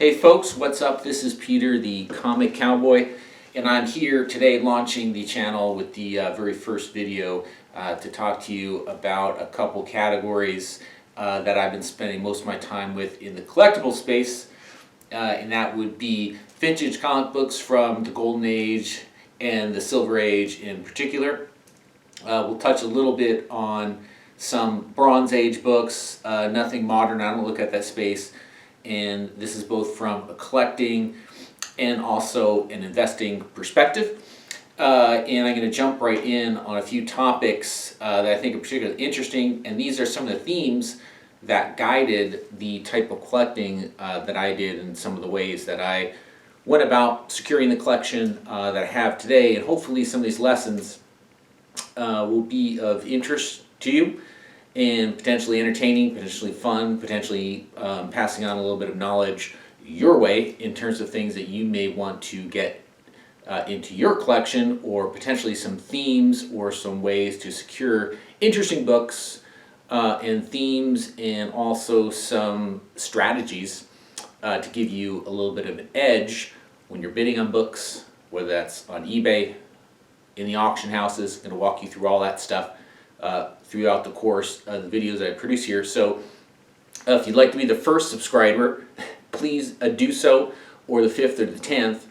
Hey folks, what's up? This is Peter, the Comic Cowboy, and I'm here today launching the channel with the very first video to talk to you about a couple categories that I've been spending most of my time with in the collectible space, and that would be vintage comic books from the Golden Age and the Silver Age in particular. We'll touch a little bit on some Bronze Age books, nothing modern. I don't look at that space. And this is both from a collecting and also an investing perspective. And I'm going to jump right in on a few topics that I think are particularly interesting. And these are some of the themes that guided the type of collecting that I did and some of the ways that I went about securing the collection that I have today. And hopefully some of these lessons will be of interest to you and potentially entertaining, potentially fun, potentially passing on a little bit of knowledge your way in terms of things that you may want to get into your collection, or potentially some themes or some ways to secure interesting books and themes, and also some strategies to give you a little bit of an edge when you're bidding on books, whether that's on eBay, in the auction houses. I'm going to walk you through all that stuff throughout the course of the videos that I produce here. So if you'd like to be the first subscriber, please do so, or the 5th or the 10th.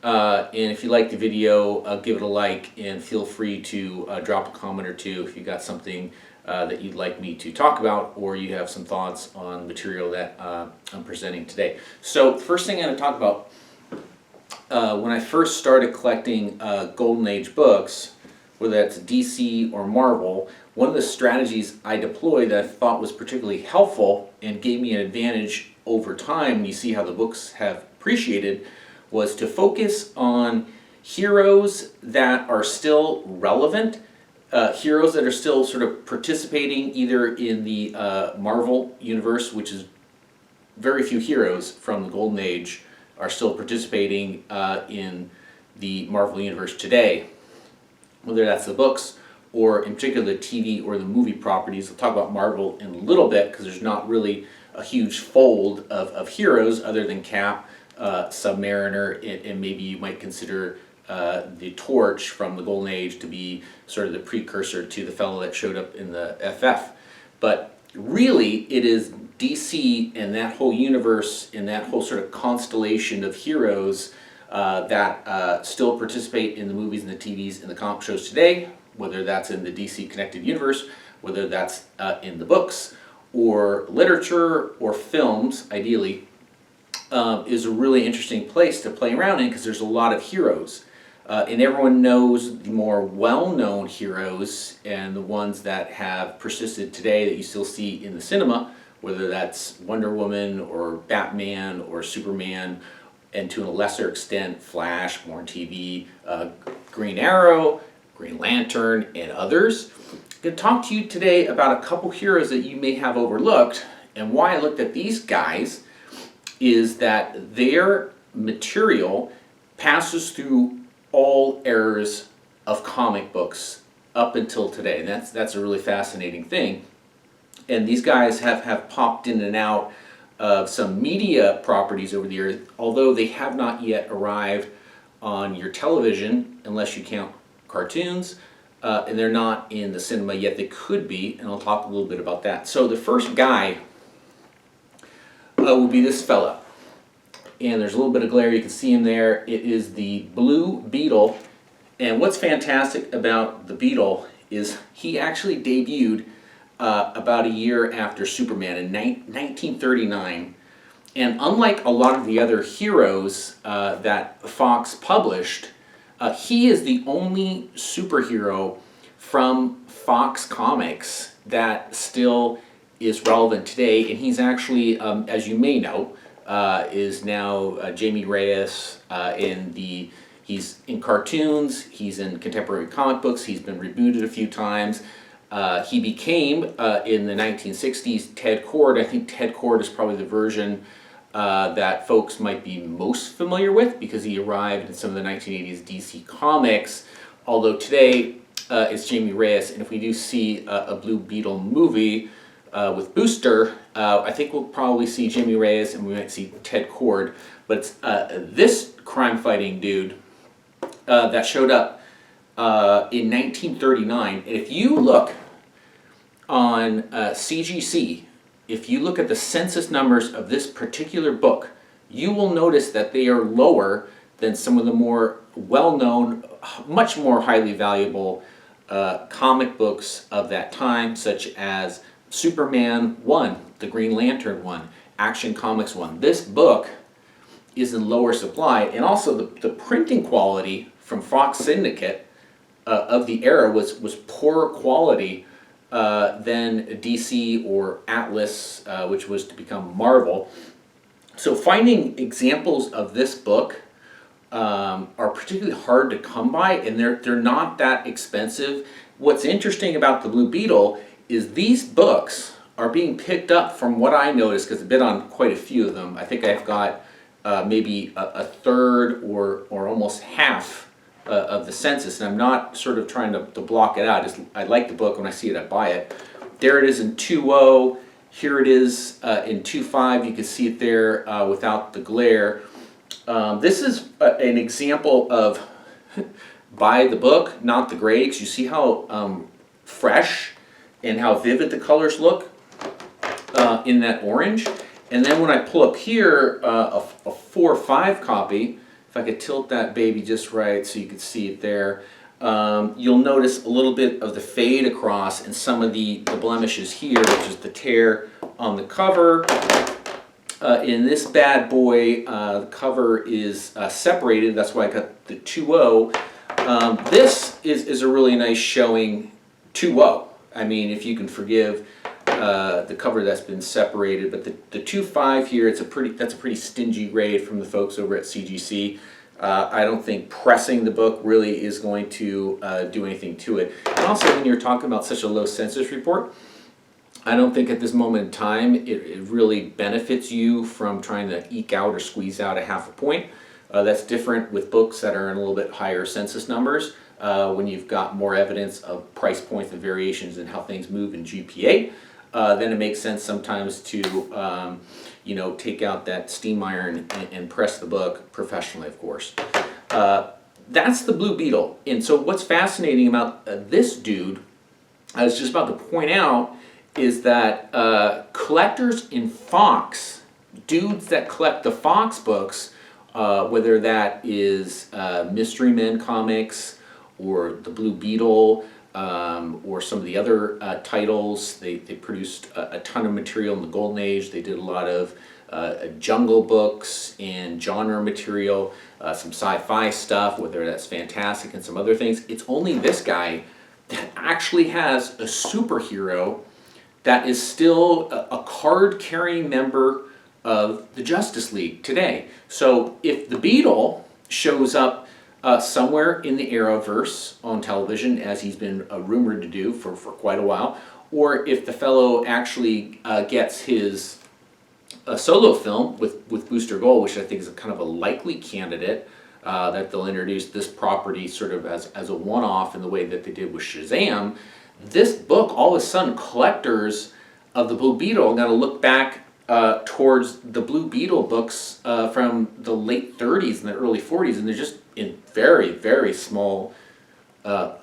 And if you like the video, give it a like, and feel free to drop a comment or two if you got something that you'd like me to talk about, or you have some thoughts on material that I'm presenting today. So the first thing I'm going to talk about, when I first started collecting Golden Age books, whether that's DC or Marvel, one of the strategies I deployed that I thought was particularly helpful and gave me an advantage over time, and you see how the books have appreciated, was to focus on heroes that are still relevant, heroes that are still sort of participating either in the Marvel universe, which is very few heroes from the Golden Age are still participating in the Marvel universe today, whether that's the books or in particular the TV or the movie properties. We'll talk about Marvel in a little bit because there's not really a huge fold of heroes other than Cap, Submariner, and maybe you might consider the Torch from the Golden Age to be sort of the precursor to the fellow that showed up in the FF. But really it is DC and that whole universe and that whole sort of constellation of heroes that still participate in the movies and the TVs and the comic shows today, whether that's in the DC connected universe, whether that's in the books or literature or films, ideally, is a really interesting place to play around in because there's a lot of heroes. And everyone knows the more well-known heroes and the ones that have persisted today that you still see in the cinema, whether that's Wonder Woman or Batman or Superman, and to a lesser extent Flash, more on TV, Green Arrow, Green Lantern, and others. I'm going to talk to you today about a couple heroes that you may have overlooked, and why I looked at these guys is that their material passes through all eras of comic books up until today, and that's a really fascinating thing. And these guys have popped in and out of some media properties over the years, although they have not yet arrived on your television unless you count cartoons, and they're not in the cinema yet. They could be, and I'll talk a little bit about that. So the first guy will be this fella, and there's a little bit of glare, you can see him there. It is the Blue Beetle, and what's fantastic about the Beetle is he actually debuted about a year after Superman in 1939, and unlike a lot of the other heroes that Fox published, he is the only superhero from Fox Comics that still is relevant today, and he's actually, as you may know, is now Jamie Reyes he's in cartoons, he's in contemporary comic books, he's been rebooted a few times. He became, in the 1960s, Ted Kord. I think Ted Kord is probably the version that folks might be most familiar with because he arrived in some of the 1980s DC comics, although today it's Jamie Reyes, and if we do see a Blue Beetle movie, with Booster, I think we'll probably see Jimmy Reyes and we might see Ted Cord, but it's this crime-fighting dude that showed up in 1939. And if you look on CGC, if you look at the census numbers of this particular book, you will notice that they are lower than some of the more well-known, much more highly valuable comic books of that time, such as Superman 1, the Green Lantern 1, Action Comics 1. This book is in lower supply, and also the printing quality from Fox Syndicate of the era was poorer quality than DC or Atlas, which was to become Marvel. So finding examples of this book are particularly hard to come by, and they're not that expensive. What's interesting about the Blue Beetle is these books are being picked up, from what I noticed, because I've been on quite a few of them. I think I've got maybe a third or almost half of the census, and I'm not sort of trying to block it out. I like the book. When I see it, I buy it. There it is in 2.0. Here it is in 2.5. You can see it there without the glare. This is an example of buy the book, not the grades. You see how fresh and how vivid the colors look in that orange. And then when I pull up here a 4.5 copy, if I could tilt that baby just right so you could see it there, you'll notice a little bit of the fade across and some of the blemishes here, which is the tear on the cover. In this bad boy, the cover is separated. That's why I got the 2.0. This is a really nice showing 2.0. I mean, if you can forgive the cover that's been separated, but the 2.5 here, that's a pretty stingy grade from the folks over at CGC. I don't think pressing the book really is going to do anything to it. And also, when you're talking about such a low census report, I don't think at this moment in time it really benefits you from trying to eke out or squeeze out a half a point. That's different with books that are in a little bit higher census numbers, when you've got more evidence of price points and variations in how things move in GPA. Then it makes sense sometimes to take out that steam iron and press the book professionally, of course. That's the Blue Beetle. And so what's fascinating about this dude, I was just about to point out, is that collectors in Fox, dudes that collect the Fox books, whether that is Mystery Men comics or the Blue Beetle, or some of the other titles. They produced a ton of material in the Golden Age. They did a lot of jungle books and genre material, some sci-fi stuff, whether that's fantastic and some other things. It's only this guy that actually has a superhero that is still a card-carrying member of the Justice League today. So if the Beetle shows up somewhere in the Arrowverse on television, as he's been rumored to do for quite a while, or if the fellow actually gets his solo film with Booster Gold, which I think is a kind of a likely candidate, that they'll introduce this property sort of as a one-off in the way that they did with Shazam. This book, all of a sudden, collectors of the Blue Beetle got to look back towards the Blue Beetle books from the late 30s and the early 40s, and they're just in very, very small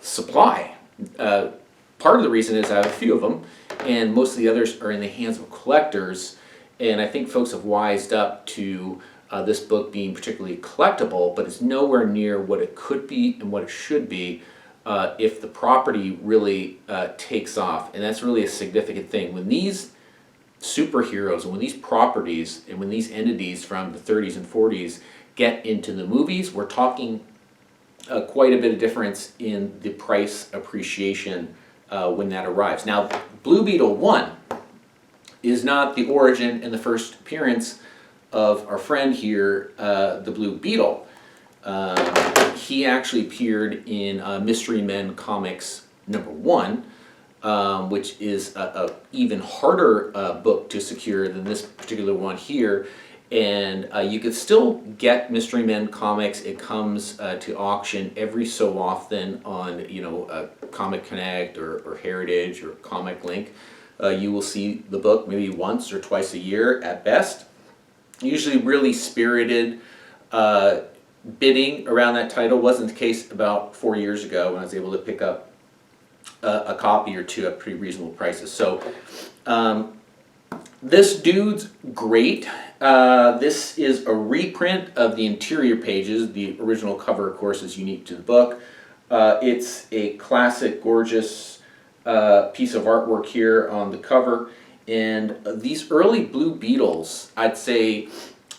supply. Part of the reason is I have a few of them, and most of the others are in the hands of collectors, and I think folks have wised up to this book being particularly collectible, but it's nowhere near what it could be and what it should be if the property really takes off. And that's really a significant thing. When these superheroes and when these properties and when these entities from the 30s and 40s get into the movies, we're talking quite a bit of difference in the price appreciation when that arrives. Now, Blue Beetle 1 is not the origin and the first appearance of our friend here, the Blue Beetle. He actually appeared in Mystery Men Comics #1, which is a even harder book to secure than this particular one here. And you could still get Mystery Men Comics. It comes to auction every so often on Comic Connect or Heritage or Comic Link. You will see the book maybe once or twice a year at best. Usually really spirited bidding around that title. Wasn't the case about 4 years ago when I was able to pick up a copy or two at pretty reasonable prices. So this dude's great. This is a reprint of the interior pages. The original cover, of course, is unique to the book. It's a classic, gorgeous piece of artwork here on the cover. And these early Blue Beetles, I'd say,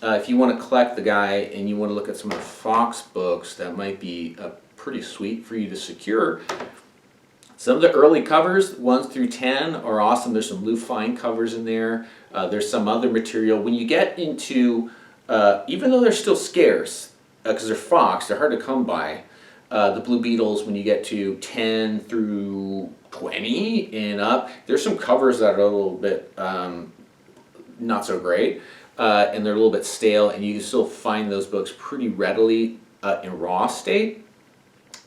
if you want to collect the guy and you want to look at some of the Fox books, that might be pretty sweet for you to secure. Some of the early covers, 1 through 10, are awesome. There's some Lou Fine covers in there. There's some other material. When you get into, even though they're still scarce, because they're Fox, they're hard to come by, the Blue Beetles, when you get to 10 through 20 and up, there's some covers that are a little bit not so great, and they're a little bit stale, and you can still find those books pretty readily in raw state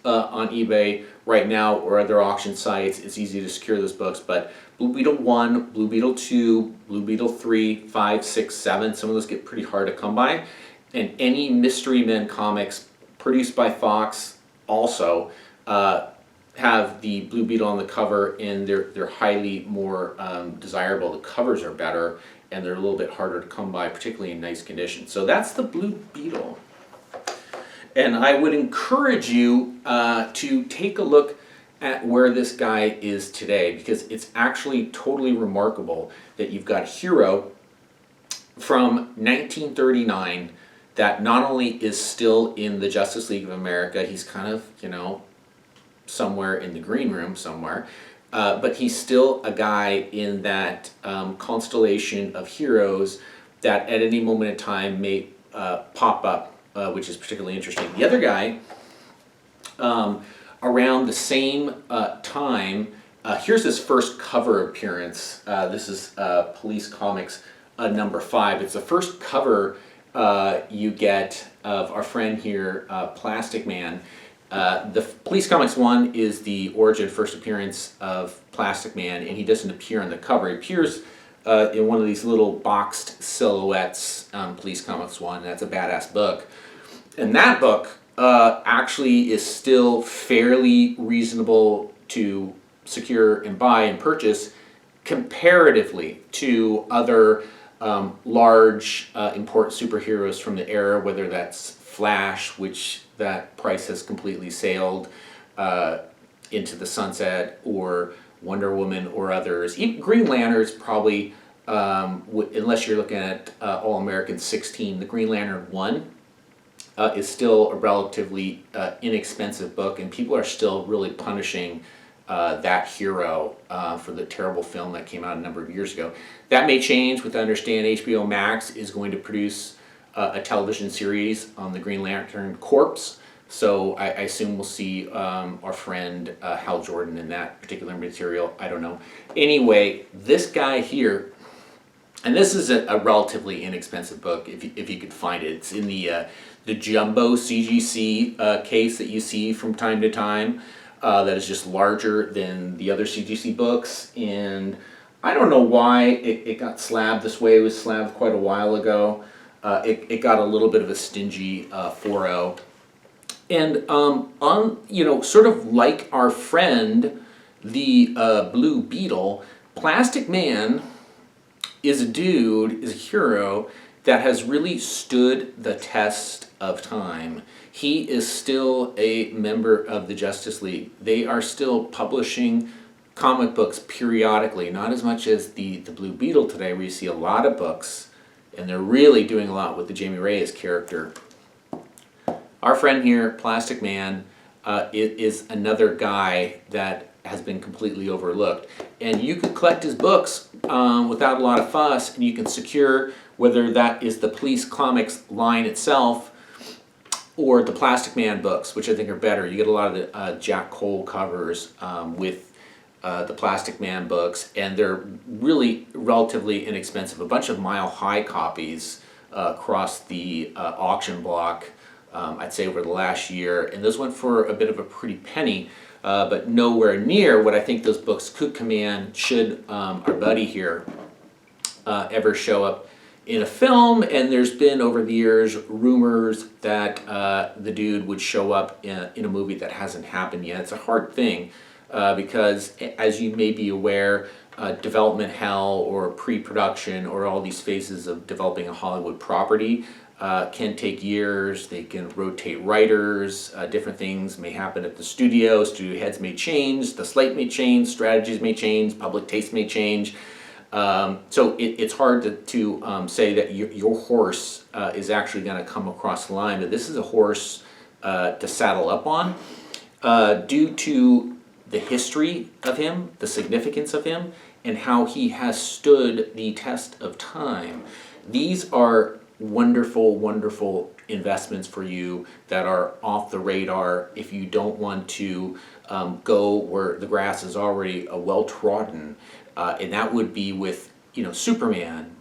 on eBay right now or other auction sites. It's easy to secure those books, but Blue Beetle 1, Blue Beetle 2, Blue Beetle 3, 5, 6, 7, some of those get pretty hard to come by. And any Mystery Men comics produced by Fox also have the Blue Beetle on the cover, and they're highly more desirable. The covers are better, and they're a little bit harder to come by, particularly in nice condition. So that's the Blue Beetle. And I would encourage you to take a look at where this guy is today, because it's actually totally remarkable that you've got a hero from 1939 that not only is still in the Justice League of America, he's kind of, somewhere in the green room somewhere, but he's still a guy in that constellation of heroes that at any moment in time may pop up, which is particularly interesting. The other guy, around the same time, here's his first cover appearance. This is Police Comics number 5. It's the first cover you get of our friend here, Plastic Man. The Police Comics 1 is the origin, first appearance of Plastic Man, and he doesn't appear on the cover. He appears in one of these little boxed silhouettes, Police Comics 1. That's a badass book. And that book actually is still fairly reasonable to secure and buy and purchase comparatively to other large, important superheroes from the era, whether that's Flash, which that price has completely sailed into the sunset, or Wonder Woman or others. Even Green Lantern's probably, unless you're looking at All-American 16, the Green Lantern 1 is still a relatively inexpensive book, and people are still really punishing that hero for the terrible film that came out a number of years ago. That may change with, I understand, HBO Max is going to produce a television series on the Green Lantern Corps, so I assume we'll see our friend Hal Jordan in that particular material. I don't know. Anyway, this guy here, and this is a relatively inexpensive book if you could find it. It's in the jumbo CGC case that you see from time to time. That is just larger than the other CGC books, and I don't know why it got slabbed this way. It was slabbed quite a while ago. It got a little bit of a stingy 4.0, and sort of like our friend the Blue Beetle, Plastic Man is a hero that has really stood the test of time. He is still a member of the Justice League. They are still publishing comic books periodically, not as much as the Blue Beetle today, where you see a lot of books, and they're really doing a lot with the Jamie Reyes character. Our friend here, Plastic Man, is another guy that has been completely overlooked. And you can collect his books without a lot of fuss, and you can secure whether that is the Police Comics line itself or the Plastic Man books, which I think are better. You get a lot of the Jack Cole covers with the Plastic Man books, and they're really relatively inexpensive. A bunch of mile-high copies across the auction block I'd say over the last year, and those went for a bit of a pretty penny, but nowhere near what I think those books could command should our buddy here ever show up in a film. And there's been over the years rumors that the dude would show up in a movie that hasn't happened yet. It's a hard thing because, as you may be aware, development hell or pre-production or all these phases of developing a Hollywood property can take years. They can rotate writers. Different things may happen at the studio. Studio heads may change. The slate may change. Strategies may change. Public taste may change. So it's hard to say that your horse is actually going to come across the line. But this is a horse to saddle up on due to the history of him, the significance of him, and how he has stood the test of time. These are wonderful, wonderful investments for you that are off the radar if you don't want to go where the grass is already well trodden, and that would be with Superman,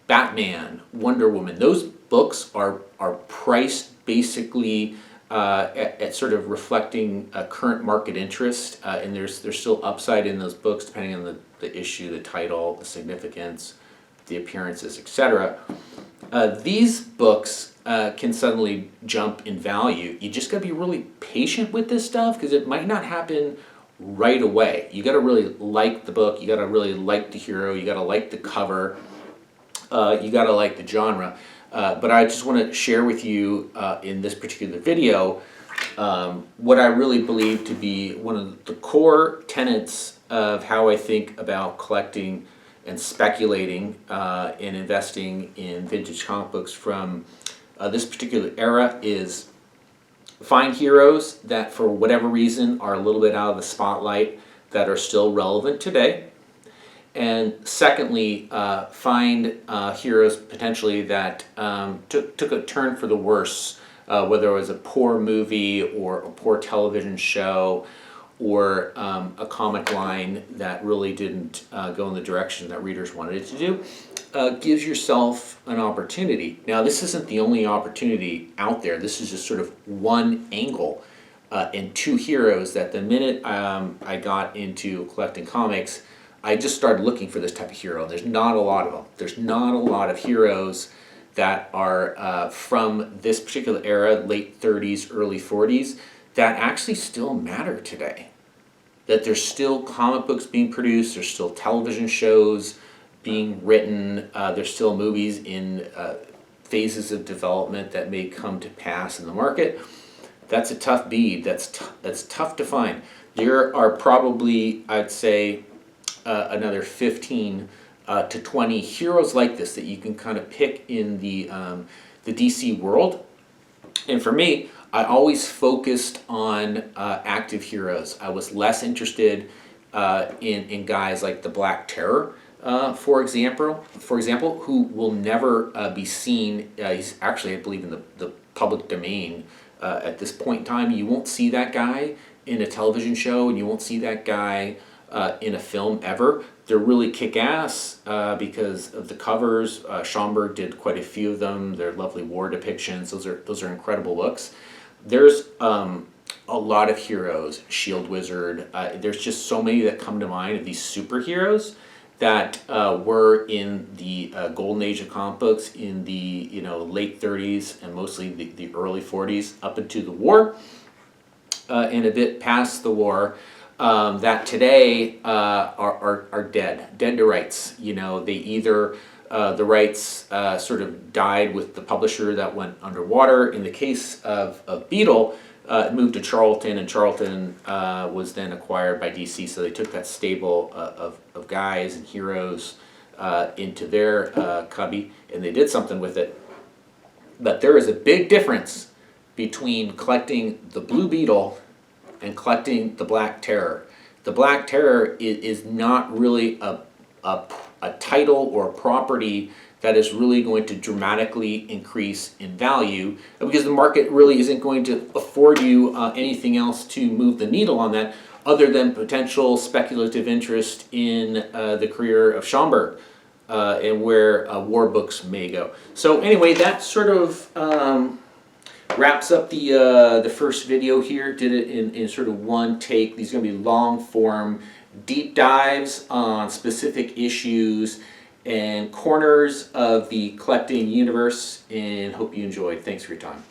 Batman, Wonder Woman. Those books are priced basically at sort of reflecting current market interest, and there's still upside in those books depending on the issue, the title, the significance, the appearances, etc. These books can suddenly jump in value. You just got to be really patient with this stuff because it might not happen right away. You got to really like the book. You got to really like the hero. You got to like the cover. You got to like the genre. But I just want to share with you in this particular video what I really believe to be one of the core tenets of how I think about collecting and speculating and investing in vintage comic books from this particular era is find heroes that for whatever reason are a little bit out of the spotlight that are still relevant today. And secondly, find heroes potentially that took a turn for the worse, whether it was a poor movie or a poor television show or a comic line that really didn't go in the direction that readers wanted it to do. Gives yourself an opportunity. Now, this isn't the only opportunity out there. This is just sort of one angle and two heroes that the minute I got into collecting comics, I just started looking for this type of hero. There's not a lot of them. There's not a lot of heroes that are from this particular era, late 30s, early 40s, that actually still matter today. That there's still comic books being produced, there's still television shows being written, there's still movies in phases of development that may come to pass in the market. That's a tough bead. That's tough to find. There are probably, I'd say, another 15 to 20 heroes like this that you can kind of pick in the DC world. And for me, I always focused on active heroes. I was less interested in guys like the Black Terror, for example, who will never be seen. He's actually, I believe, in the public domain at this point in time. You won't see that guy in a television show, and you won't see that guy in a film ever. They're really kick-ass because of the covers. Schomburg did quite a few of them. They're lovely war depictions. Those are incredible books. There's a lot of heroes. Shield Wizard. There's just so many that come to mind of these superheroes that were in the golden age of comic books in the late 30s and mostly the early 40s up into the war and a bit past the war. That today are dead to rights. They either the rights sort of died with the publisher that went underwater. In the case of Beetle, it moved to Charlton, and Charlton was then acquired by DC. So they took that stable of guys and heroes into their cubby, and they did something with it. But there is a big difference between collecting the Blue Beetle and collecting the Black Terror. The Black Terror is not really a title or a property that is really going to dramatically increase in value because the market really isn't going to afford you anything else to move the needle on that other than potential speculative interest in the career of Schomburg and where war books may go. So anyway, that's sort of Wraps up the first video here. Did it in sort of one take. These are going to be long form deep dives on specific issues and corners of the collecting universe, and hope you enjoyed. Thanks for your time.